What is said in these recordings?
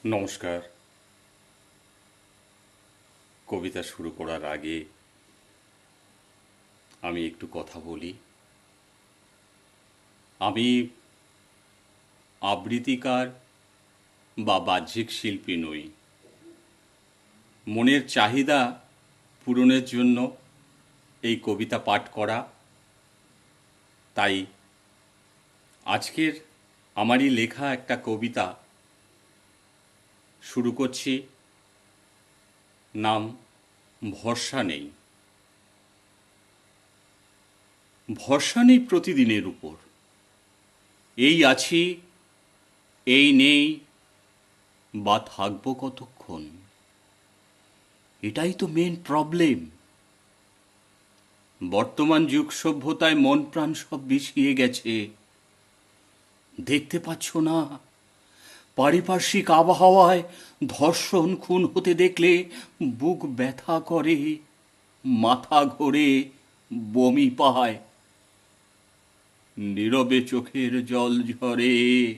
নমস্কার। কবিতা শুরু করার আগে আমি একটু কথা বলি। আমি আবৃত্তিকার বা বাহ্যিক শিল্পী নই। মনের চাহিদা পূরণের জন্য এই কবিতা পাঠ করা। তাই আজকের আমারই লেখা একটা কবিতা শুরু করছি। নাম ভরসা নেই। ভরসা নেই প্রতিদিনের উপর। এই আছি, এই নেই, বা থাকবো কতক্ষণ। এটাই তো মেন প্রবলেম। বর্তমান যুগ সভ্যতায় মন প্রাণ সব বিষিয়ে গেছে। দেখতে পাচ্ছ না, পারিপার্শ্বিক আবহাওয়ায় ধর্ষণ খুন হতে দেখলে বুক ব্যথা করে, মাথা ঘোরে, বমি পায়, নীরবে চোখের জল ঝরে।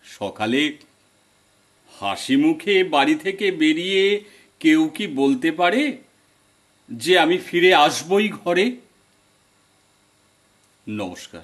সকালে হাসি মুখে বাড়ি থেকে বেরিয়ে কেউ কি বলতে পারে যে আমি ফিরে আসবই ঘরে? নমস্কার।